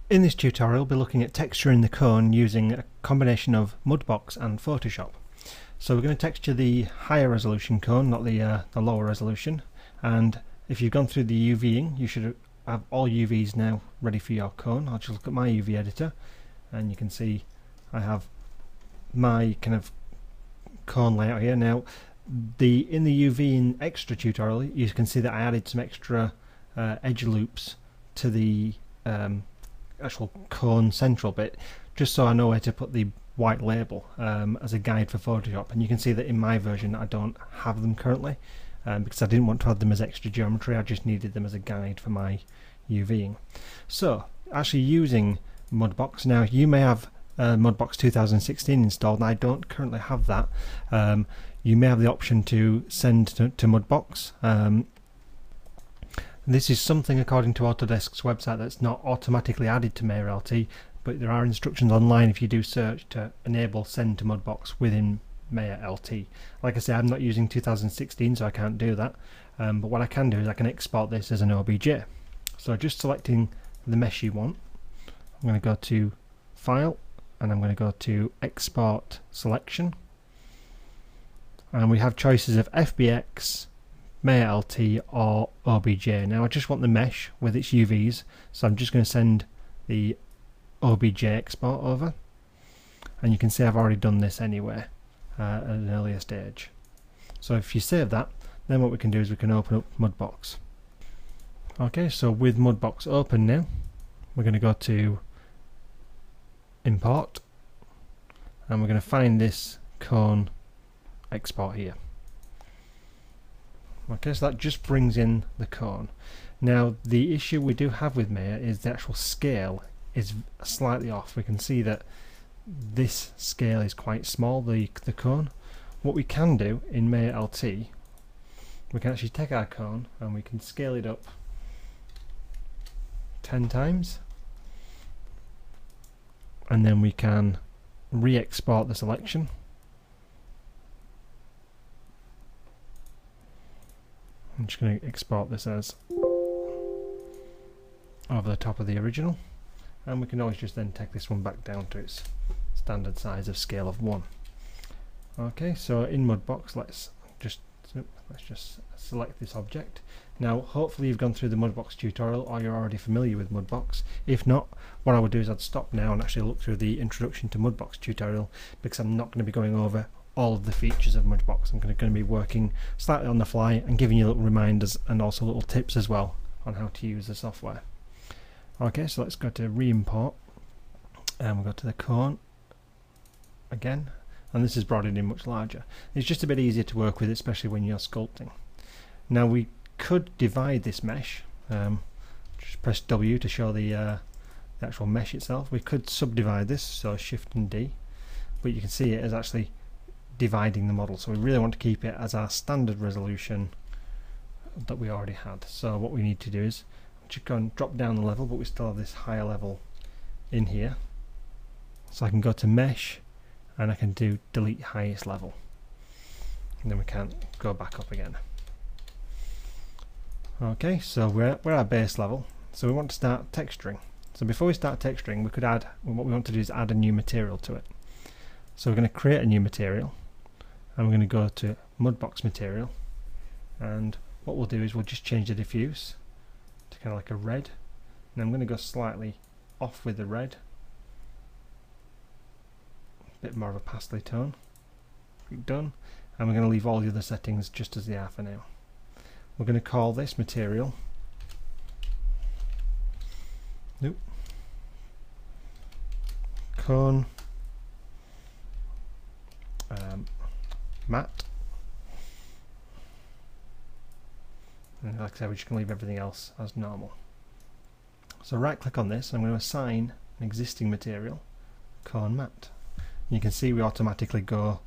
In this tutorial we'll be looking at texturing the cone using a combination of Mudbox and Photoshop. So we're going to texture the higher resolution cone, not the lower resolution, and if you've gone through the UVing you should have all UVs now ready for your cone. I'll just look at my UV editor and you can see I have my kind of cone layout here. Now in the UV extra tutorial you can see that I added some extra edge loops to the actual cone central bit, just so I know where to put the white label as a guide for Photoshop. And you can see that in my version I don't have them currently because I didn't want to add them as extra geometry. I just needed them as a guide for my UVing. So actually using Mudbox, now you may have Mudbox 2016 installed and I don't currently have that. You may have the option to send to Mudbox. This is something, according to Autodesk's website, that's not automatically added to Maya LT, but there are instructions online if you do search to enable send to Mudbox within Maya LT. Like I say, I'm not using 2016 so I can't do that, but what I can do is I can export this as an OBJ. So just selecting the mesh you want, I'm going to go to File and I'm going to go to Export Selection, and we have choices of FBX, Maya LT or OBJ. Now I just want the mesh with its UVs, so I'm just going to send the OBJ export over, and you can see I've already done this anyway at an earlier stage. So if you save that, then what we can do is we can open up Mudbox. Okay, so with Mudbox open now, we're going to go to Import and we're going to find this cone export here. Okay, so that just brings in the cone. Now the issue we do have with Maya is the actual scale is slightly off. We can see that this scale is quite small, the cone. What we can do in Maya LT, we can actually take our cone and we can scale it up 10 times, and then we can re-export the selection. I'm just going to export this as over the top of the original, and we can always just then take this one back down to its standard size of scale of 1. Okay, so in Mudbox let's just select this object. Now hopefully you've gone through the Mudbox tutorial or you're already familiar with Mudbox. If not, what I would do is I'd stop now and actually look through the introduction to Mudbox tutorial, because I'm not going to be going over all of the features of Mudbox. I'm going to be working slightly on the fly and giving you little reminders and also little tips as well on how to use the software. Okay, so let's go to re-import and we'll go to the cone again, and this has brought it in much larger. It's just a bit easier to work with, especially when you're sculpting. Now we could divide this mesh, just press W to show the actual mesh itself. We could subdivide this, so Shift and D, but you can see it as actually dividing the model, so we really want to keep it as our standard resolution that we already had. So what we need to do is just go and drop down the level, but we still have this higher level in here, so I can go to mesh and I can do delete highest level, and then we can't go back up again. Okay, so we're at our base level, so we want to start texturing. So before we start texturing, we could add, what we want to do is add a new material to it. So we're going to create a new material and we're going to go to Mudbox material, and what we'll do is we'll just change the diffuse to kind of like a red, and I'm going to go slightly off with the red, a bit more of a pastely tone. Click done, and we're going to leave all the other settings just as they are for now. We're going to call this material cone matte, and like I said, we're just going to leave everything else as normal. So right click on this, and I'm going to assign an existing material cone matte. You can see we automatically go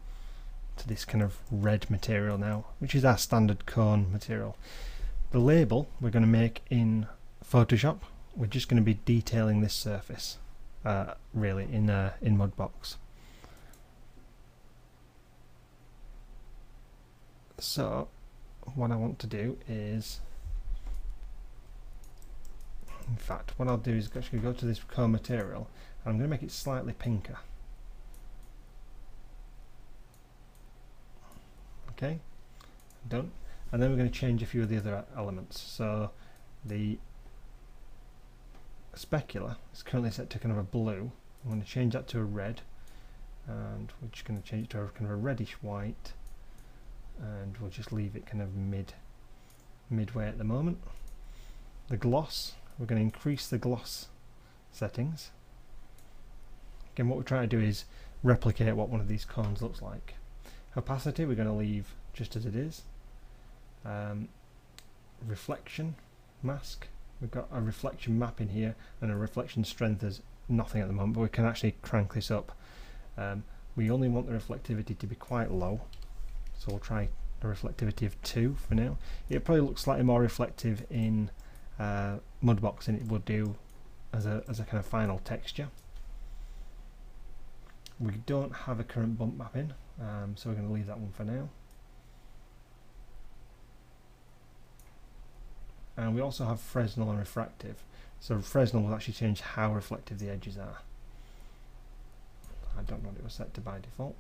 to this kind of red material now, which is our standard cone material. The label we're going to make in Photoshop. We're just going to be detailing this surface really in Mudbox. So what I want to do is fact, what I'll do is actually go to this co-material and I'm going to make it slightly pinker. Okay, done. And then we're going to change a few of the other elements. So the specular is currently set to kind of a blue. I'm going to change that to a red, and we're just going to change it to a kind of a reddish white, and we'll just leave it kind of midway at the moment. The gloss, we're going to increase the gloss settings. Again, what we're trying to do is replicate what one of these cones looks like. Opacity we're going to leave just as it is. Reflection mask, we've got a reflection map in here, and a reflection strength is nothing at the moment, but we can actually crank this up. We only want the reflectivity to be quite low, so we'll try a reflectivity of 2 for now. It probably looks slightly more reflective in Mudbox than it would do as a kind of final texture. We don't have a current bump map in, so we're going to leave that one for now. And we also have Fresnel and refractive. So Fresnel will actually change how reflective the edges are. I don't know what it was set to by default.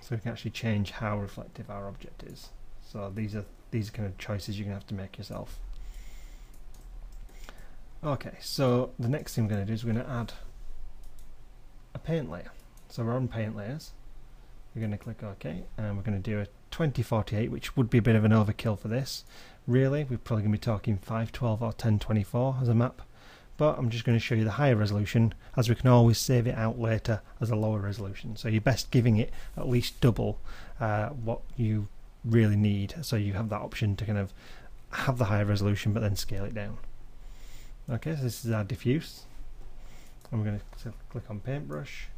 So we can actually change how reflective our object is. So these are kind of choices you're going to have to make yourself. Okay, so the next thing we're going to do is we're going to add a paint layer. So we're on paint layers. We're going to click OK, and we're going to do a 2048, which would be a bit of an overkill for this. Really, we're probably going to be talking 512 or 1024 as a map. But I'm just going to show you the higher resolution, as we can always save it out later as a lower resolution. So you're best giving it at least double what you really need, so you have that option to kind of have the higher resolution but then scale it down. Okay, so this is our diffuse, and we're going to click on paintbrush.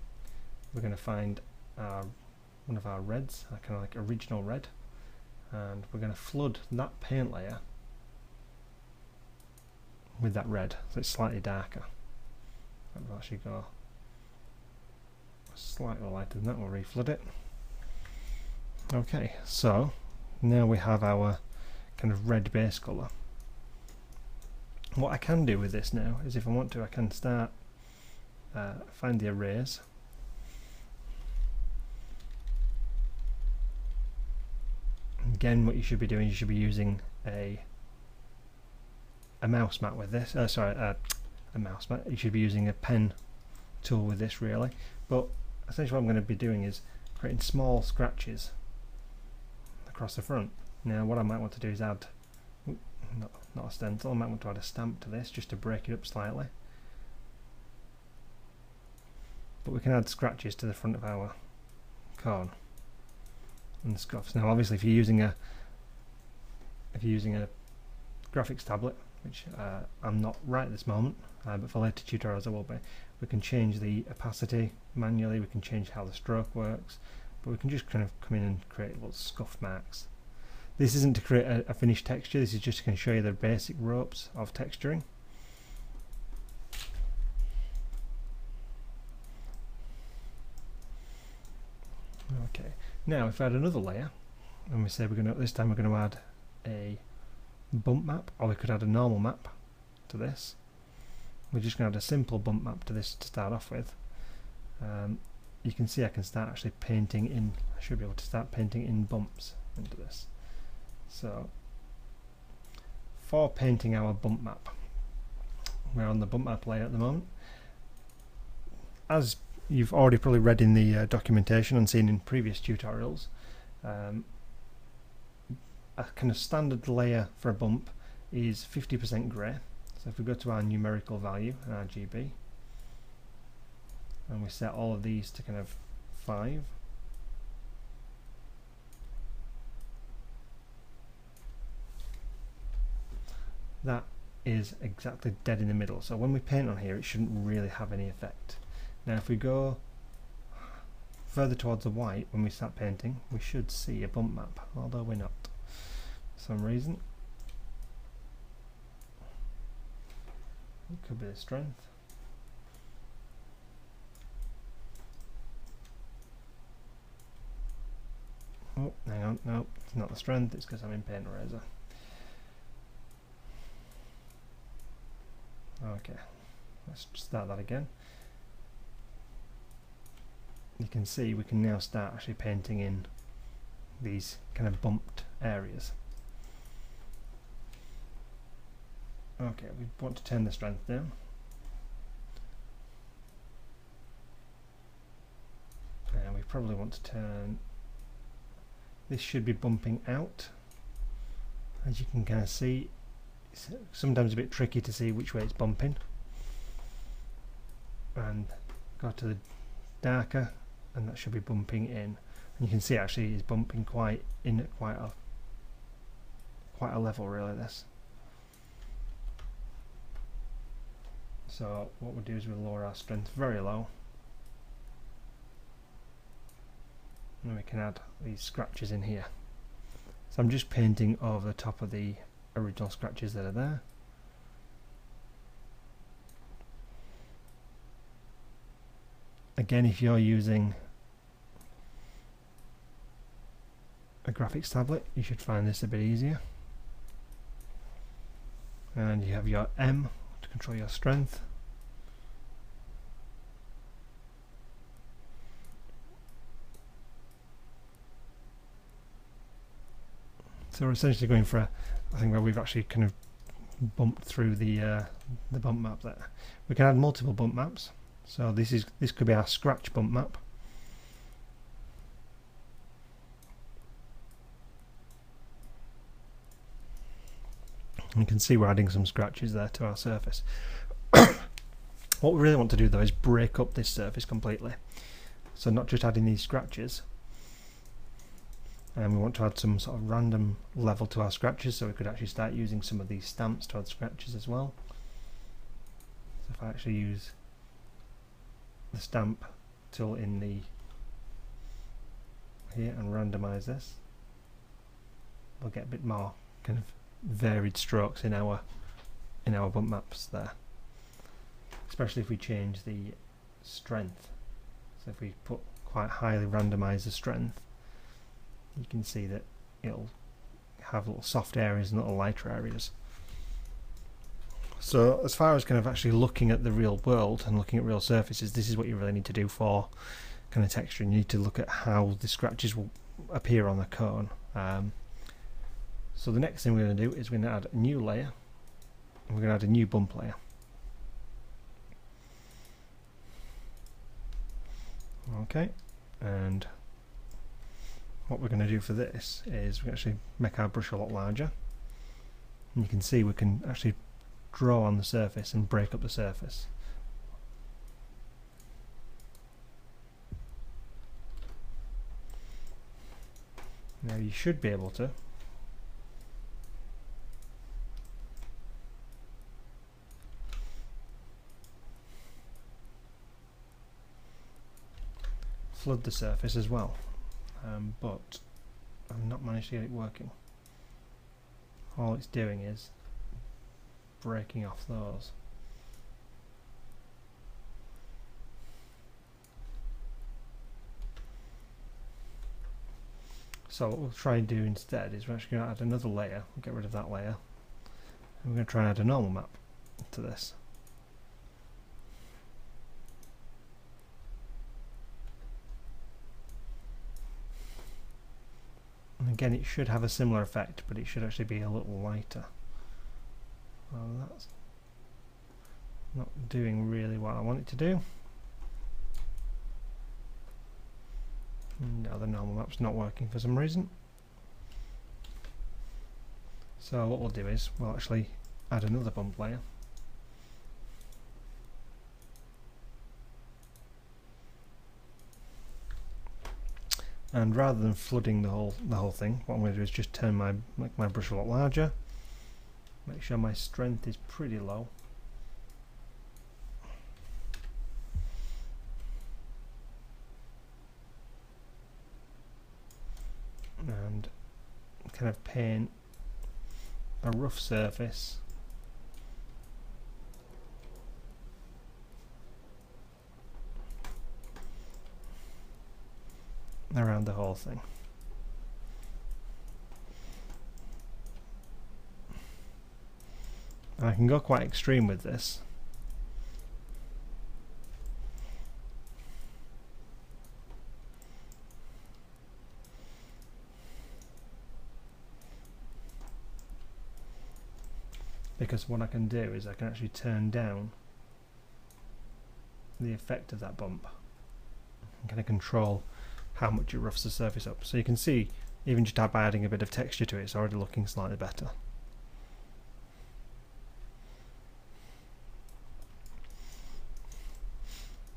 We're going to find one of our reds, kind of like original red, and we're going to flood that paint layer with that red, so it's slightly darker. That will actually go slightly lighter than that. We'll reflood it. Okay, so now we have our kind of red base colour. What I can do with this now is, if I want to, I can start find the erase. Again, what you should be doing, you should be using a mouse mat with this. A mouse mat. You should be using a pen tool with this, really. But essentially, what I'm going to be doing is creating small scratches across the front. Now, what I might want to do is add, not a stencil. I might want to add a stamp to this just to break it up slightly. But we can add scratches to the front of our cone and scuffs. Now, obviously, if you're using a graphics tablet, which I'm not right at this moment, but for later tutorials I will be, we can change the opacity manually. We can change how the stroke works, but we can just kind of come in and create little scuff marks. This isn't to create a finished texture. This is just to kind of show you the basic ropes of texturing. Okay, now if I add another layer, and we say this time we're going to add a bump map, or we could add a normal map to this. We're just going to add a simple bump map to this to start off with. You can see I can start actually painting in, I should be able to start painting in bumps into this. So for painting our bump map, we're on the bump map layer at the moment. As you've already probably read in the documentation and seen in previous tutorials, a kind of standard layer for a bump is 50% grey. So if we go to our numerical value, RGB, and we set all of these to kind of 5, that is exactly dead in the middle. So when we paint on here, it shouldn't really have any effect. Now if we go further towards the white, when we start painting, we should see a bump map, although we're not for some reason. It could be a strength. No, it's not the strength, it's because I'm in Paint Eraser. Okay, let's start that again. You can see we can now start actually painting in these kind of bumped areas. Okay, we want to turn the strength down. And we probably want to turn, this should be bumping out. As you can kind of see, it's sometimes a bit tricky to see which way it's bumping. And go to the darker, and that should be bumping in. And you can see actually it's bumping quite in at quite a level really, this. So what we'll do is we'll lower our strength very low. And we can add these scratches in here. So I'm just painting over the top of the original scratches that are there. Again, if you're using a graphics tablet, you should find this a bit easier. And you have your M to control your strength. So we're essentially going for I think where we've actually kind of bumped through the bump map there. We can add multiple bump maps. So this could be our scratch bump map. You can see we're adding some scratches there to our surface. What we really want to do though is break up this surface completely. So not just adding these scratches, and we want to add some sort of random level to our scratches, so we could actually start using some of these stamps to add scratches as well. So if I actually use the stamp tool in the here and randomize this, we'll get a bit more kind of varied strokes in our bump maps there, especially if we change the strength. So if we put quite highly randomize the strength, you can see that it'll have little soft areas and little lighter areas. So as far as kind of actually looking at the real world and looking at real surfaces, this is what you really need to do for kind of texture. You need to look at how the scratches will appear on the cone. So the next thing we're going to do is we're going to add a new layer, and we're going to add a new bump layer. Okay, and what we're going to do for this is we actually make our brush a lot larger, and you can see we can actually draw on the surface and break up the surface. Now you should be able to flood the surface as well, but I've not managed to get it working. All it's doing is breaking off those. So what we'll try and do instead is we're actually going to add another layer. We'll get rid of that layer, and we're going to try and add a normal map to this. And again, it should have a similar effect, but it should actually be a little lighter. Well, that's not doing really what I want it to do. No, the normal map's not working for some reason. So what we'll do is we'll actually add another bump layer. And rather than flooding the whole thing, what I'm going to do is just turn make my brush a lot larger. Make sure my strength is pretty low. And kind of paint a rough surface around the whole thing. I can go quite extreme with this. Because what I can do is I can actually turn down the effect of that bump and kind of control how much it roughs the surface up. So you can see, even just by adding a bit of texture to it, it's already looking slightly better.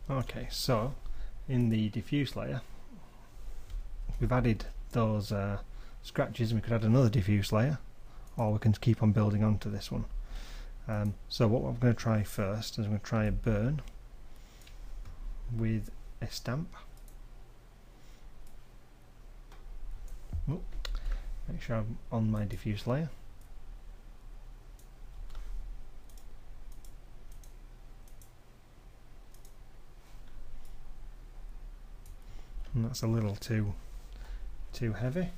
Okay, so in the diffuse layer we've added those scratches, and we could add another diffuse layer, or we can keep on building onto this one. So what I'm going to try first is I'm going to try a burn with a stamp. Make sure I'm on my diffuse layer. And that's a little too heavy.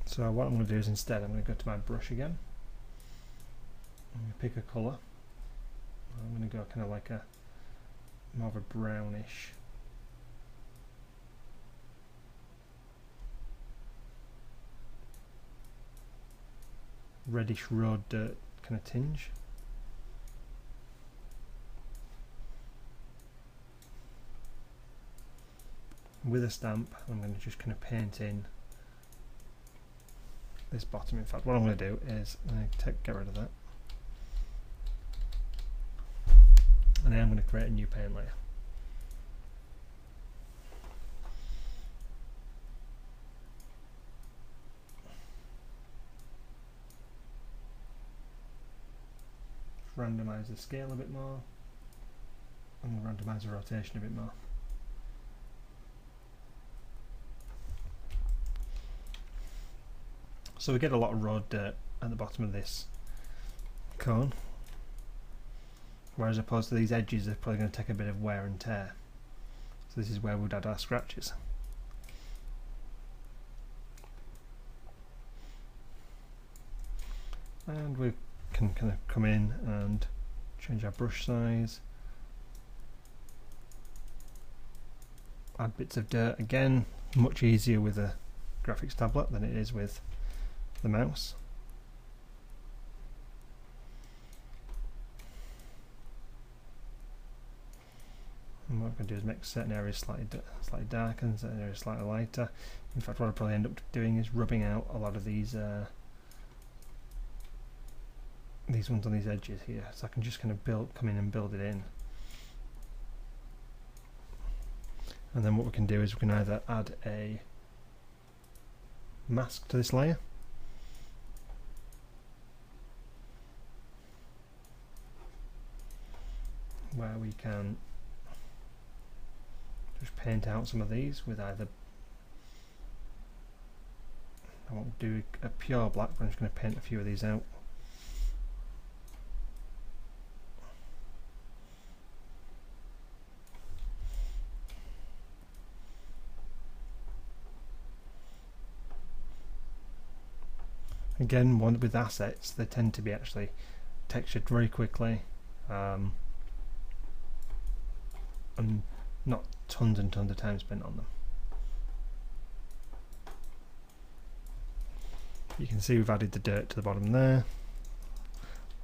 So what I'm going to do is instead I'm going to go to my brush again. I'm going to pick a colour. I'm going to go kind of like a more of a brownish. Reddish road dirt kind of tinge. With a stamp I'm going to just kind of paint in this bottom. In fact, what I'm going to do is I'm going to get rid of that, and then I'm going to create a new paint layer. Randomise the scale a bit more, and randomise the rotation a bit more. So we get a lot of road dirt at the bottom of this cone, whereas opposed to these edges they're probably going to take a bit of wear and tear. So this is where we'd add our scratches. And we can kind of come in and change our brush size, add bits of dirt. Again, much easier with a graphics tablet than it is with the mouse. And what I'm going to do is make certain areas slightly darker and certain areas slightly lighter. In fact, what I'll probably end up doing is rubbing out a lot of these ones on these edges here, so I can just kind of come in and build it in. And then what we can do is we can either add a mask to this layer, where we can just paint out some of these with either, I won't do a pure black, but I'm just going to paint a few of these out. Again, with assets, they tend to be actually textured very quickly, and not tons and tons of time spent on them. You can see we've added the dirt to the bottom there.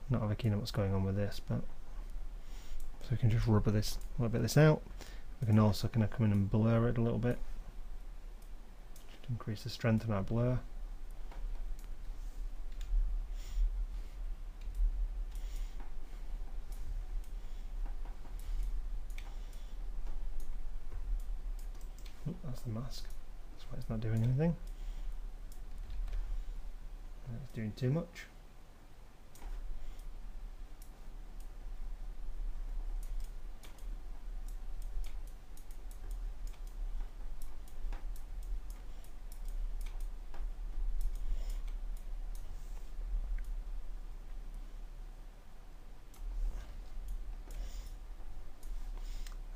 Not over keen on what's going on with this, but so we can just rub this a little bit of this out. We can also kind of come in and blur it a little bit, just increase the strength of our blur. Oh, that's the mask. That's why it's not doing anything. It's doing too much.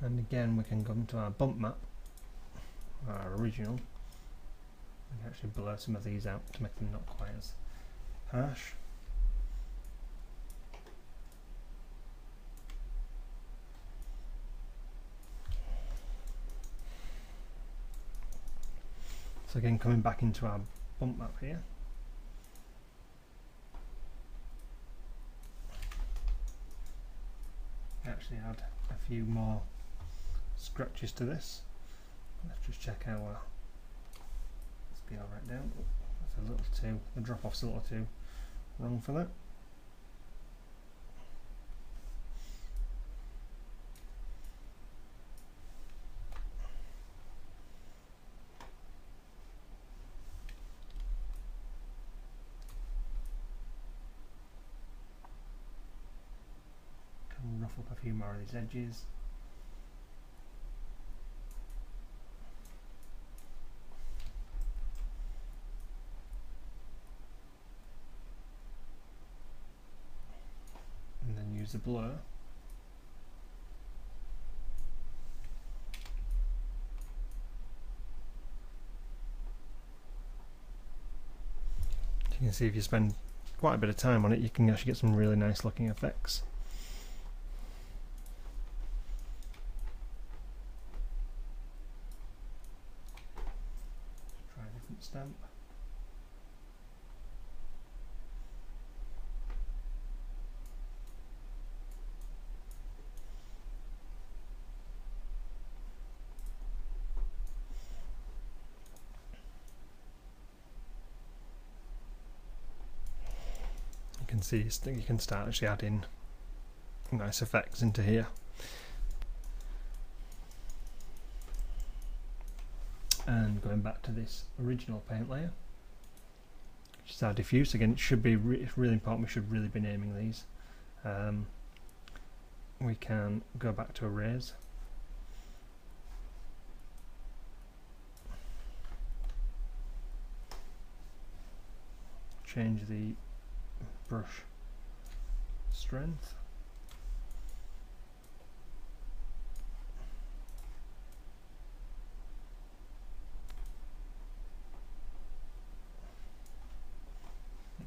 And again, we can come to our bump map, our original, I can actually blur some of these out to make them not quite as harsh. So again, coming back into our bump map here, actually add a few more scratches to this. Let's just check our scale right down. That's a little too, the drop off's a little too wrong for that. Rough up a few more of these edges. And then use the blur. You can see if you spend quite a bit of time on it, you can actually get some really nice looking effects. Stamp. You can see you can start actually adding nice effects into here. And going back to this original paint layer, which is our diffuse. Again, it should be really important, we should really be naming these. We can go back to erase, change the brush strength,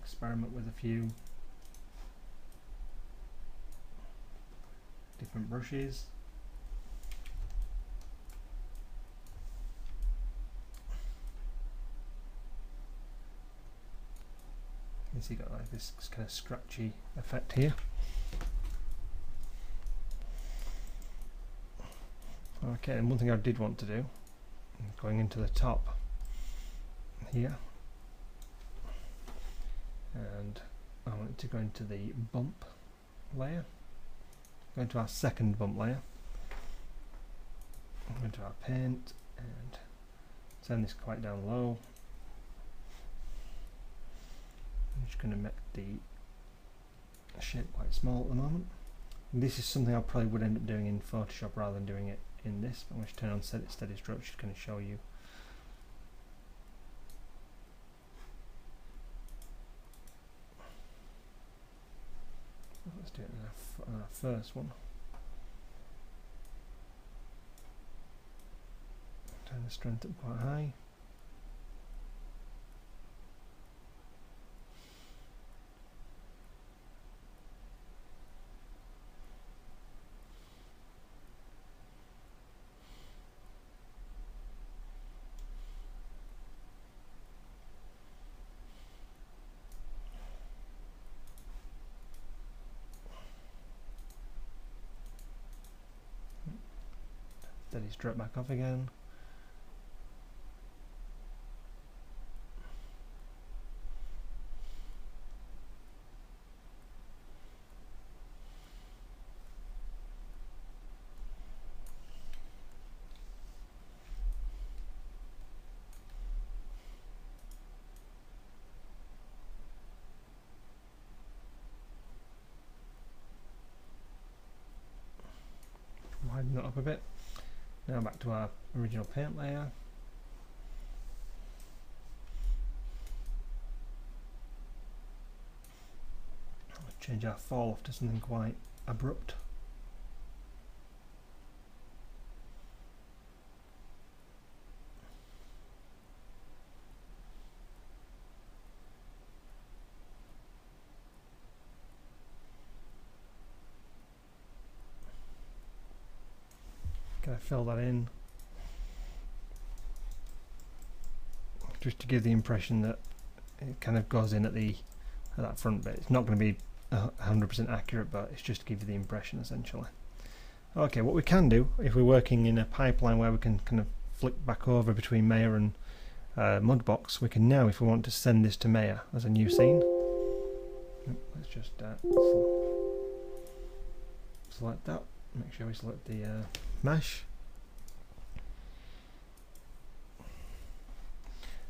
experiment with a few different brushes. You see, got like this kind of scratchy effect here. Okay, and one thing I did want to do, going into the top here, and I want it to go into the bump layer, go into our second bump layer, go into our paint and turn this quite down low. I'm just going to make the shape quite small at the moment. This is something I probably would end up doing in Photoshop rather than doing it in this, but I'm going to turn on steady stroke, which is going to show you. Let's do it in our first one. Turn the strength up quite high. Steady stroke back off again. Widen that up a bit. Now back to our original paint layer. Let's change our fall off to something quite abrupt. Can I fill that in? Just to give the impression that it kind of goes in at that front bit. It's not going to be 100% accurate, but it's just to give you the impression essentially. Okay, what we can do if we're working in a pipeline where we can kind of flick back over between Maya and Mudbox, we can now, if we want to send this to Maya as a new scene, let's just select that, make sure we select the mesh,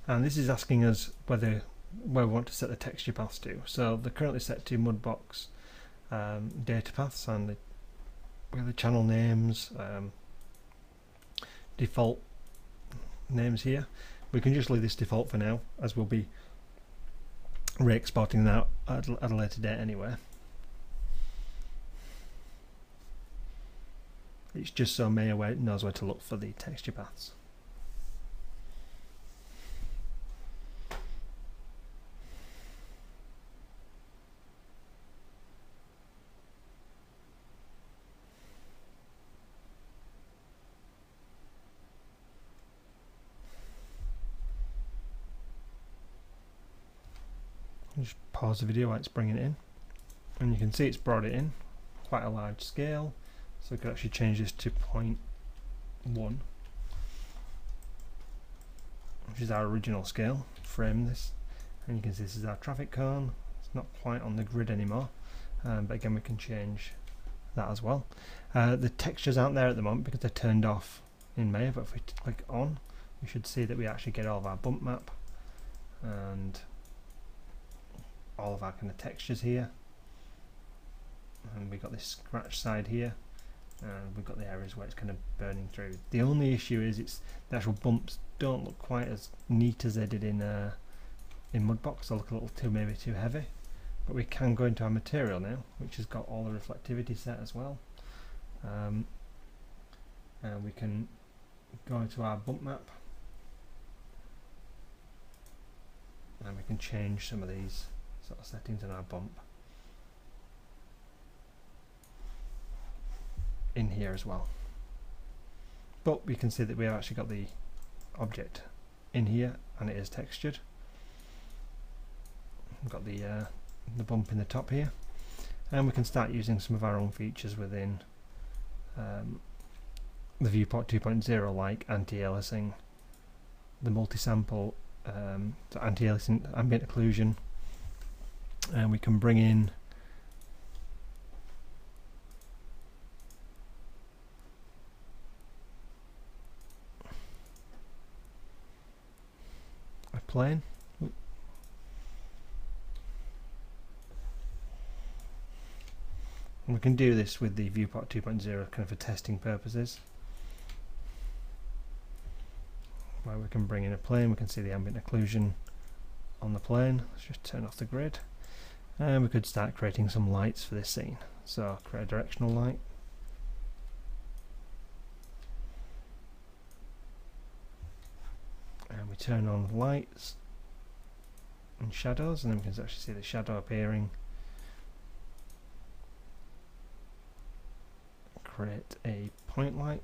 and this is asking us where we want to set the texture paths to. So they're currently set to Mudbox data paths, and the channel names, default names here. We can just leave this default for now, as we'll be re-exporting that at a later date anyway. It's just so Maya knows where to look for the texture paths. Just pause the video while it's bringing it in, and you can see it's brought it in quite a large scale, so we could actually change this to 0.1, which is our original scale. Frame this, and you can see this is our traffic cone. It's not quite on the grid anymore, but again we can change that as well. The textures aren't there at the moment because they're turned off in Maya, but if we click on, we should see that we actually get all of our bump map and all of our kind of textures here, and we've got this scratch side here, and we've got the areas where it's kind of burning through. The only issue is the actual bumps don't look quite as neat as they did in Mudbox. They look a little maybe too heavy, but we can go into our material now, which has got all the reflectivity set as well, and we can go into our bump map, and we can change some of these sort of settings in our bump in here as well. But we can see that we have actually got the object in here, and it is textured. We've got the bump in the top here, and we can start using some of our own features within the viewport 2.0, like anti-aliasing, the multi-sample, anti-aliasing, ambient occlusion, and we can bring in a plane. And we can do this with the viewport 2.0 kind of for testing purposes, where we can bring in a plane. We can see the ambient occlusion on the plane. Let's just turn off the grid, and we could start creating some lights for this scene. So create a directional light, and we turn on lights and shadows, and then we can actually see the shadow appearing. Create a point light,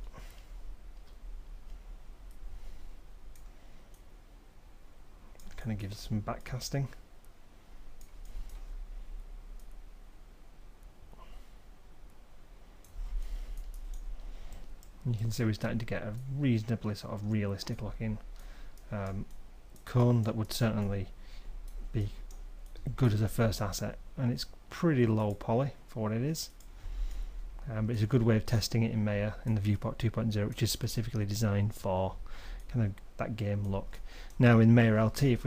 kind of gives some backcasting. You can see we're starting to get a reasonably sort of realistic looking cone that would certainly be good as a first asset, and it's pretty low poly for what it is. But it's a good way of testing it in Maya in the viewport 2.0, which is specifically designed for kind of that game look. Now in Maya LT,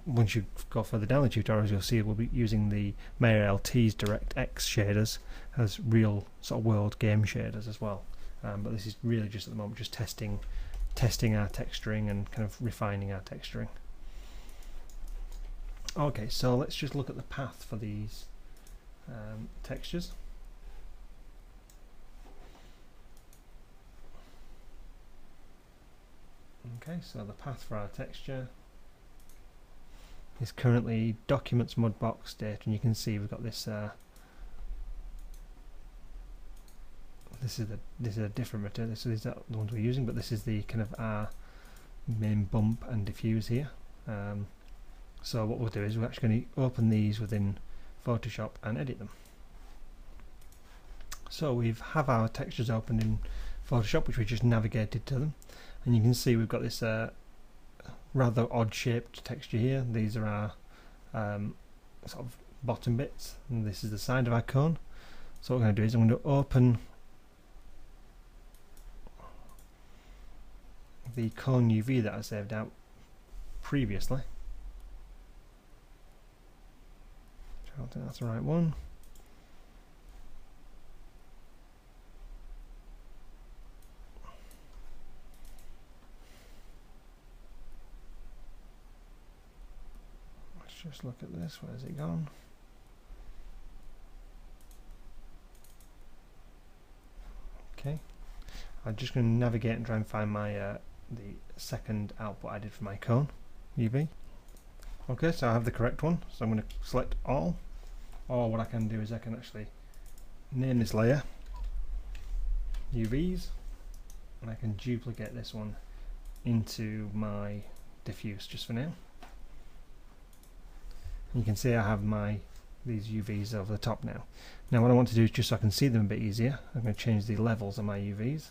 once you go further down the tutorials, you'll see we'll be using the Maya LT's DirectX shaders as real sort of world game shaders as well. But this is really just at the moment just testing our texturing and kind of refining our texturing. Okay, so let's just look at the path for these textures. Okay, so the path for our texture is currently documents Mudbox data, and you can see we've got this this is a different material. These are the ones we're using, but this is the kind of our main bump and diffuse here. So what we'll do is we're actually going to open these within Photoshop and edit them. So we have our textures opened in Photoshop, which we just navigated to them, and you can see we've got this rather odd shaped texture here. These are our sort of bottom bits, and this is the side of our cone. So what I'm going to do is I'm going to open the cone UV that I saved out previously. I don't think that's the right one. Let's just look at this. Where's it gone? Okay, I'm just going to navigate and try and find my the second output I did for my cone UV. Okay, so I have the correct one, so I'm going to select all, or what I can do is I can actually name this layer UVs, and I can duplicate this one into my diffuse just for now. You can see I have these UVs over the top now. Now what I want to do is, just so I can see them a bit easier, I'm going to change the levels of my UVs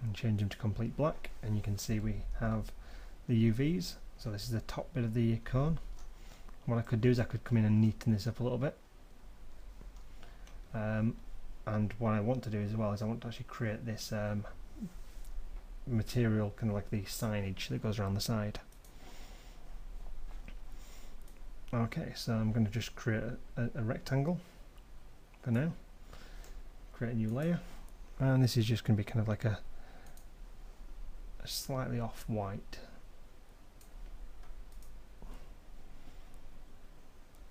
and change them to complete black, and you can see we have the UVs. So this is the top bit of the cone. What I could do is I could come in and neaten this up a little bit, and what I want to do as well is I want to actually create this material, kind of like the signage that goes around the side. Okay, so I'm going to just create a rectangle for now, create a new layer, and this is just going to be kind of like a slightly off white.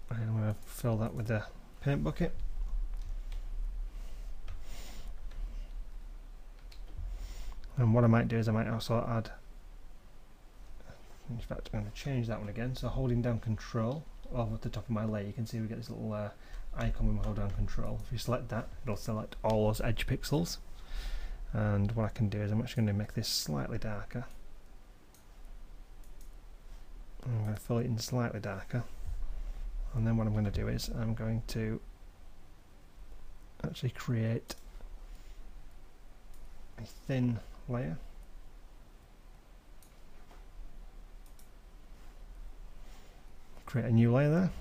And I'm going to fill that with a paint bucket. And what I might do is I might also add, in fact I'm going to change that one again, so holding down Control over the top of my layer, you can see we get this little icon when we hold down Control. If you select that, it'll select all those edge pixels, and what I can do is I'm actually going to make this slightly darker. I'm going to fill it in slightly darker, and then what I'm going to do is I'm going to actually create a thin layer. Create a new layer there.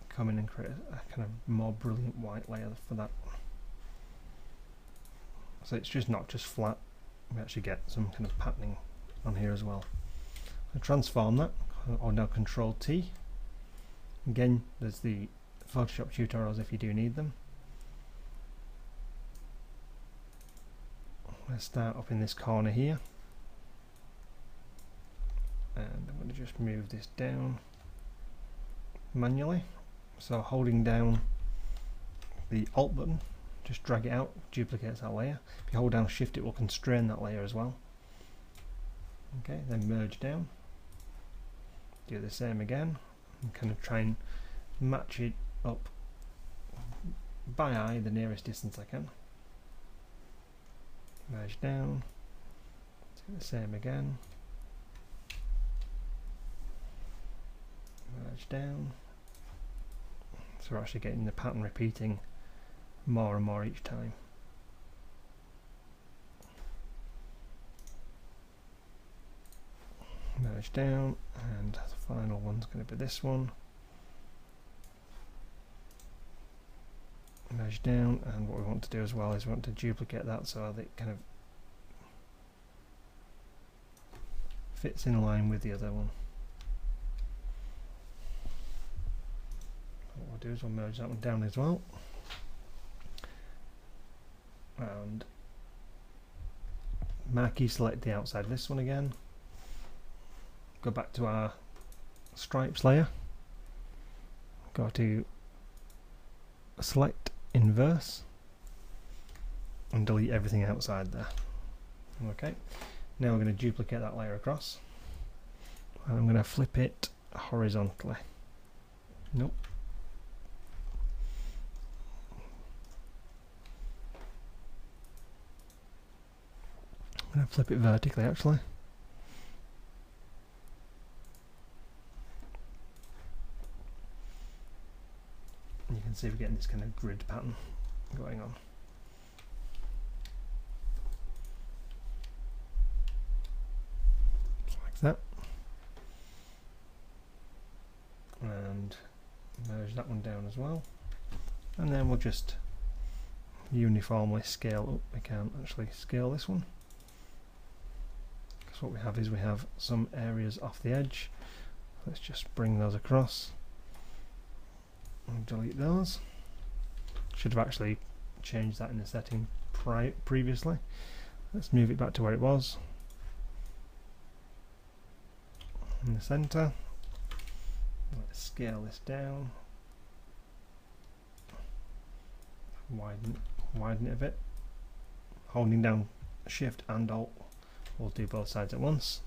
Come in and create a kind of more brilliant white layer for that. So it's just not just flat, we actually get some kind of patterning on here as well. So transform that, or now Control T. Again, there's the Photoshop tutorials if you do need them. Let's start up in this corner here, and I'm going to just move this down manually. So holding down the Alt button, just drag it out, duplicates that layer. If you hold down Shift, it will constrain that layer as well. Okay, then merge down. Do the same again, and kind of try and match it up by eye the nearest distance I can. Merge down, do the same again, merge down. So we're actually getting the pattern repeating more and more each time. Merge down, and the final one's going to be this one. Merge down, and what we want to do as well is we want to duplicate that so that it kind of fits in line with the other one. What we'll do is we'll merge that one down as well, and marquee select the outside of this one again, go back to our stripes layer, go to select inverse and delete everything outside there. Okay, now we're going to duplicate that layer across, and I'm going to flip it horizontally. Nope. flip it vertically actually. And you can see we're getting this kind of grid pattern going on. Like that. And merge that one down as well. And then we'll just uniformly scale up. We can't actually scale this one. Because what we have is we have some areas off the edge. Let's just bring those across. And delete those. Should have actually changed that in the setting previously. Let's move it back to where it was. In the center. Let's scale this down. Widen it a bit. Holding down Shift and Alt will do both sides at once.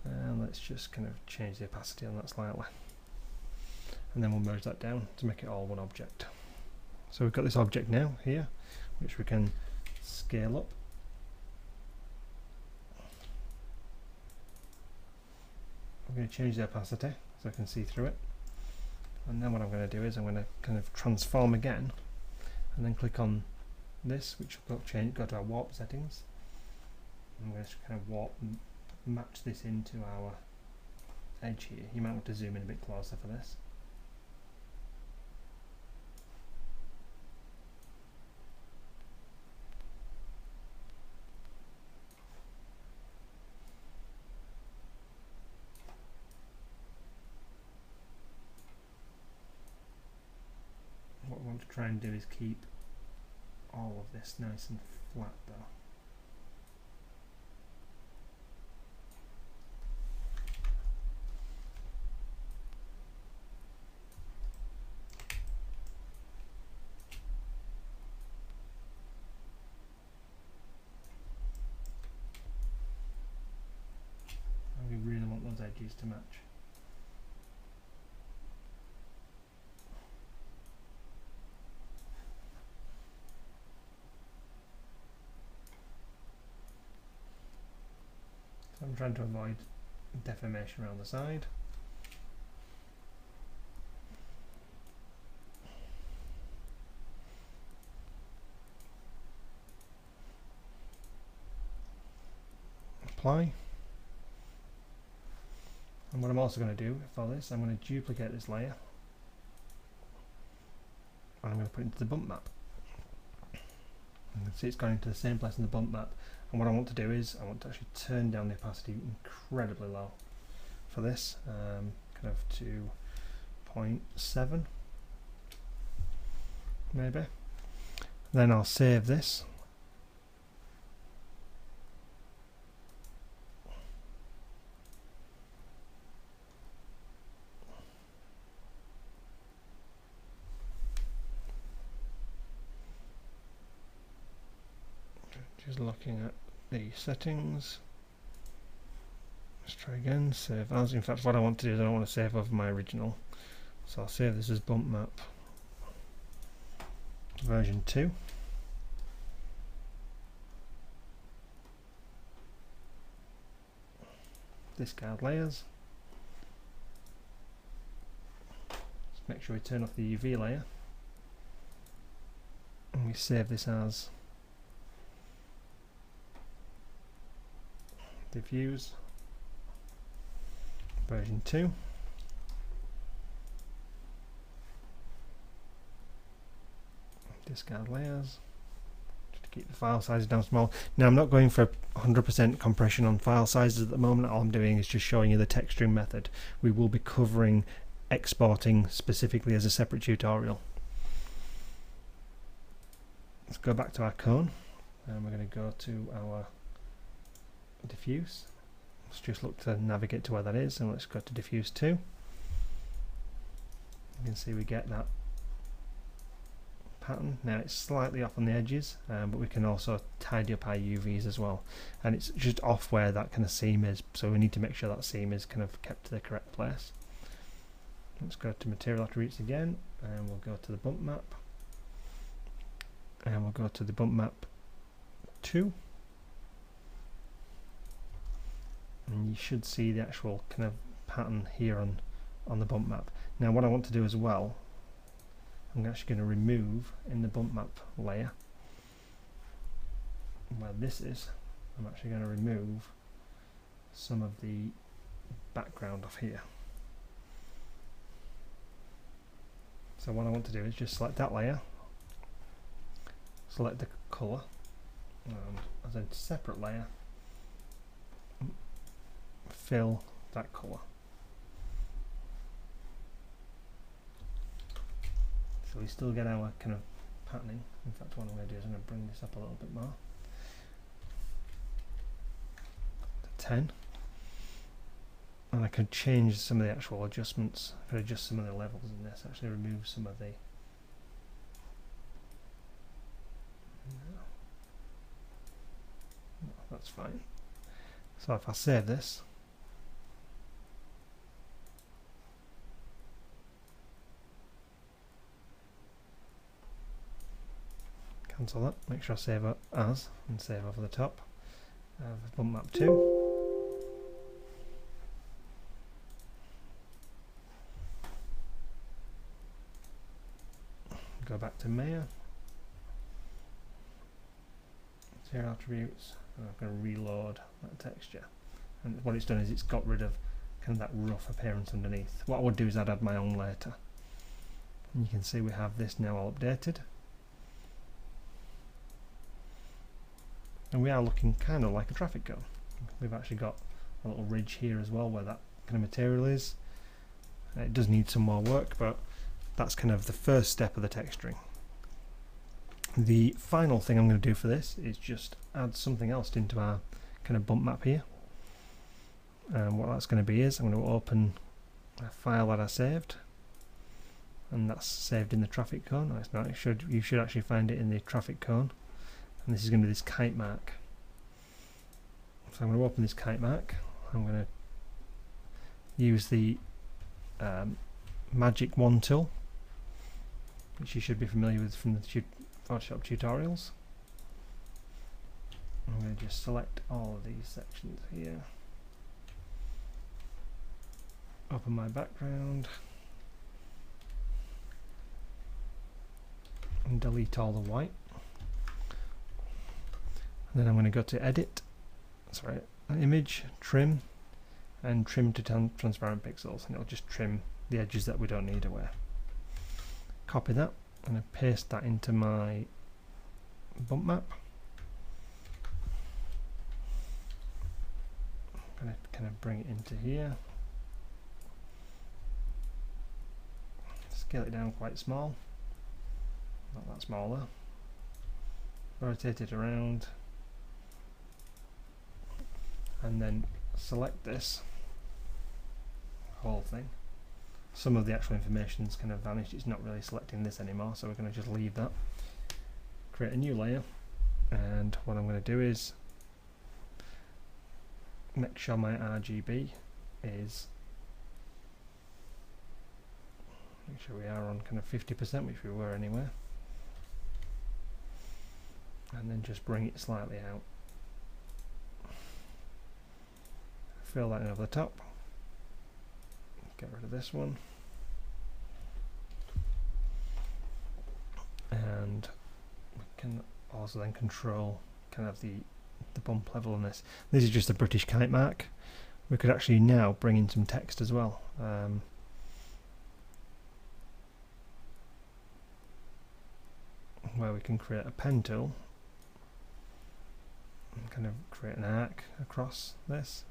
And let's just kind of change the opacity on that slightly. And then we'll merge that down to make it all one object. So we've got this object now here, which we can scale up. I'm going to change the opacity so I can see through it. And then what I'm going to do is I'm going to kind of transform again, and then click on this, which will go to our warp settings. I'm going to kind of warp and match this into our edge here. You might want to zoom in a bit closer for this. What we want to try and do is keep all of this nice and flat though. And we really want those edges to match. I'm trying to avoid deformation around the side. Apply. And what I'm also going to do for this, I'm going to duplicate this layer. And I'm going to put it into the bump map. You can see it's going into the same place in the bump map. And what I want to do is I want to actually turn down the opacity incredibly low for this, kind of to 0.7 maybe. Then I'll save this. Just looking at the settings. Let's try again, save as. In fact, what I want to do is I don't want to save over my original. So I'll save this as bump map version 2. Discard layers. Just make sure we turn off the UV layer. And we save this as diffuse version 2. Discard layers just to keep the file sizes down small. Now I'm not going for 100% compression on file sizes at the moment. All I'm doing is just showing you the texturing method. We will be covering exporting specifically as a separate tutorial. Let's go back to our cone and we're going to go to our diffuse. Let's just look to navigate to where that is, and let's go to diffuse 2. You can see we get that pattern. Now it's slightly off on the edges, but we can also tidy up our UVs as well, and it's just off where that kind of seam is, so we need to make sure that seam is kind of kept to the correct place. Let's go to material attributes again, and we'll go to the bump map, and we'll go to the bump map 2. and you should see the actual kind of pattern here on the bump map. Now what I want to do as well, I'm actually going to remove in the bump map layer where this is, I'm actually going to remove some of the background off here. So what I want to do is just select that layer, select the colour, and as a separate layer fill that colour. So we still get our kind of patterning. In fact, what I'm going to do is I'm going to bring this up a little bit more to 10, and I can change some of the actual adjustments. I could adjust some of the levels in this, actually remove some of the no, that's fine. So if I save this, cancel that, make sure I save it as, and save over the top. Bump map 2. Go back to Maya, 0 attributes, and I'm going to reload that texture. And what it's done is it's got rid of kind of that rough appearance underneath. What I would do is I'd add my own later. And you can see we have this now all updated. And we are looking kind of like a traffic cone. We've actually got a little ridge here as well where that kind of material is. It does need some more work, but that's kind of the first step of the texturing. The final thing I'm going to do for this is just add something else into our kind of bump map here. And what that's going to be is I'm going to open a file that I saved, and that's saved in the traffic cone. No, it's not. You should actually find it in the traffic cone, and this is going to be this kite mark. So I'm going to open this kite mark. I'm going to use the Magic Wand tool, which you should be familiar with from the Photoshop tutorials. I'm going to just select all of these sections here, open my background, and delete all the white. And then I'm going to go to Edit, Image, Trim, and Trim to Transparent Pixels, and it'll just trim the edges that we don't need away. Copy that and I paste that into my bump map. I'm going to kind of bring it into here, scale it down quite small, not that smaller, rotate it around, and then select this whole thing. Some of the actual information's kind of vanished, it's not really selecting this anymore, so we're going to just leave that. Create a new layer, and what I'm going to do is make sure my RGB is, make sure we are on kind of 50%, which we were anyway, and then just bring it slightly out. Fill that in over the top. Get rid of this one, and we can also then control kind of the bump level on this. This is just a British kite mark. We could actually now bring in some text as well. Where we can create a pen tool and kind of create an arc across this.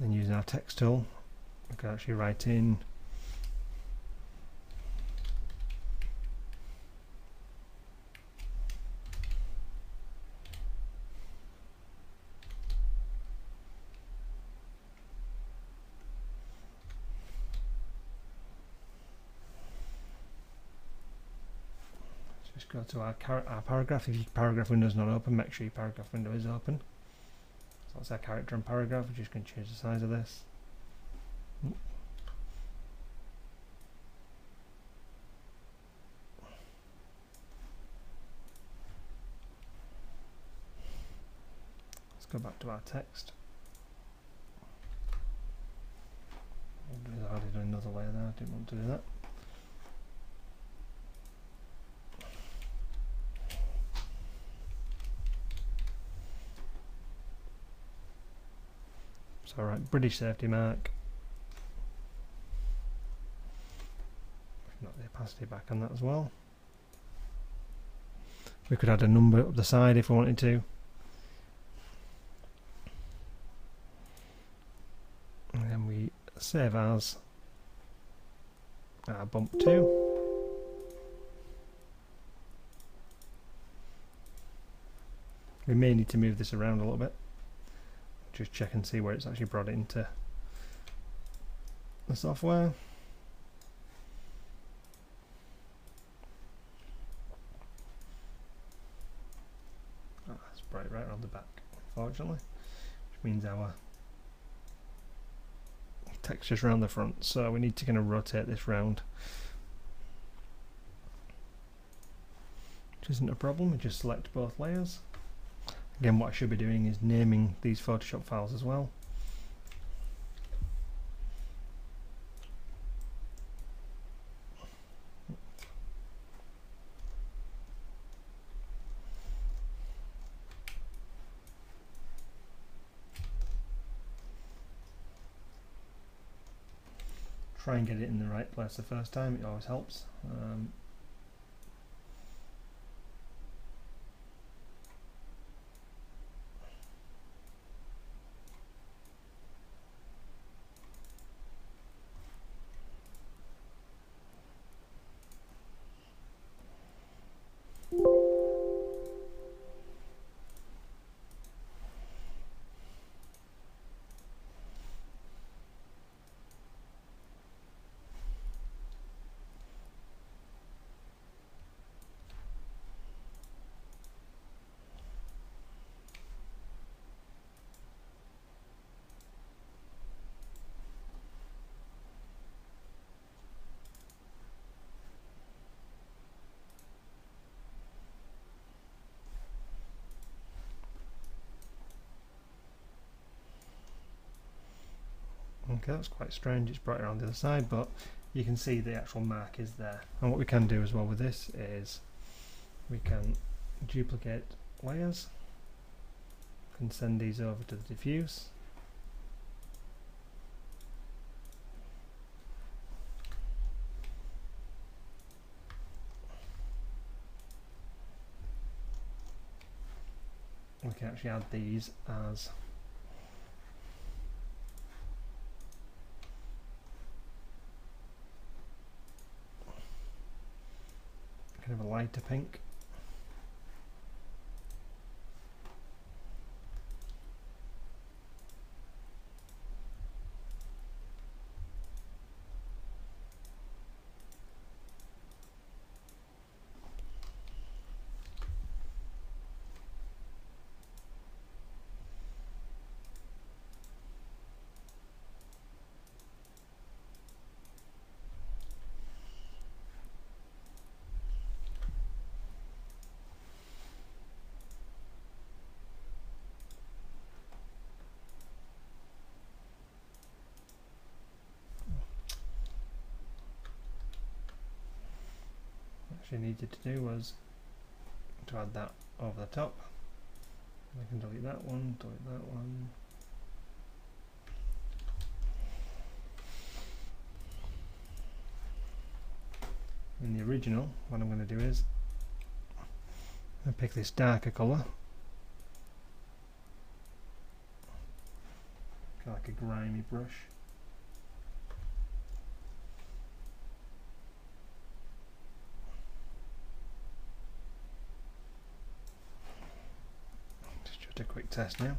Then using our text tool, we can actually write in just go to our paragraph. If your paragraph window is not open, make sure your paragraph window is open. So that's our character and paragraph. We're just going to change the size of this. Let's go back to our text. I've added another layer there, I didn't want to do that. So right, British safety mark. Knock the opacity back on that as well. We could add a number up the side if we wanted to. And then we save as bump 2. We may need to move this around a little bit. Just check and see where it's actually brought it into the software. Oh, that's brought it right around the back, unfortunately, which means our texture's around the front, so we need to kind of rotate this round, which isn't a problem. We just select both layers. Again, what I should be doing is naming these Photoshop files as well. Try and get it in the right place the first time, it always helps. Okay, that's quite strange, it's brought it around the other side, but you can see the actual mark is there. And what we can do as well with this is we can duplicate layers, we can send these over to the diffuse. We can actually add these as kind of a lighter pink. Needed to do was to add that over the top. I can delete that one, delete that one. In the original, what I'm going to do is I'll pick this darker colour, kind of like a grimy brush. A quick test now.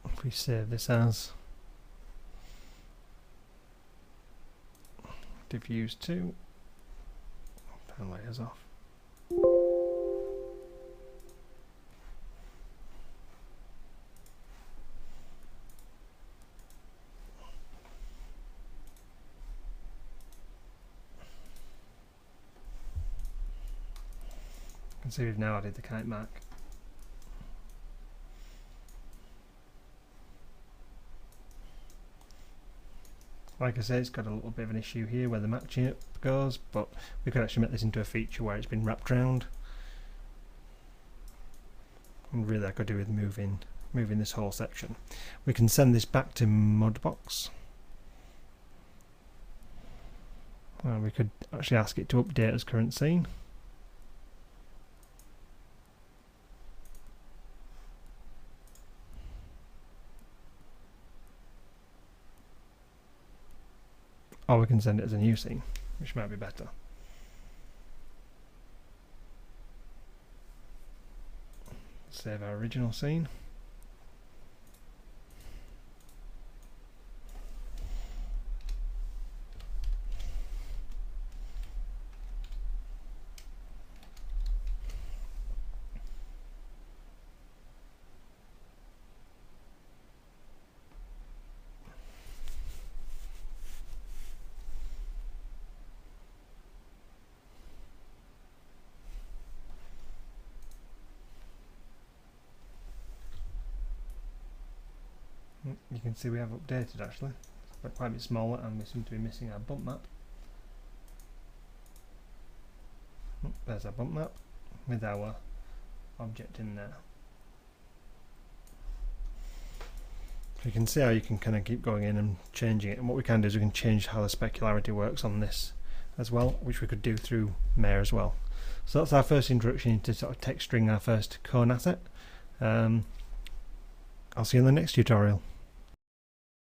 If we save this as diffuse 2, turn layers off. can see we've now added the kite mark. Like I say, it's got a little bit of an issue here where the matching up goes, but we could actually make this into a feature where it's been wrapped around. And really I could do with moving this whole section. We can send this back to Mudbox. We could actually ask it to update as current scene. Or we can send it as a new scene, which might be better. Save our original scene. You can see we have updated actually, but quite a bit smaller, and we seem to be missing our bump map. There's our bump map with our object in there. So you can see how you can kind of keep going in and changing it, and what we can do is we can change how the specularity works on this as well, which we could do through Mayor as well. So that's our first introduction into sort of texturing our first cone asset. I'll see you in the next tutorial.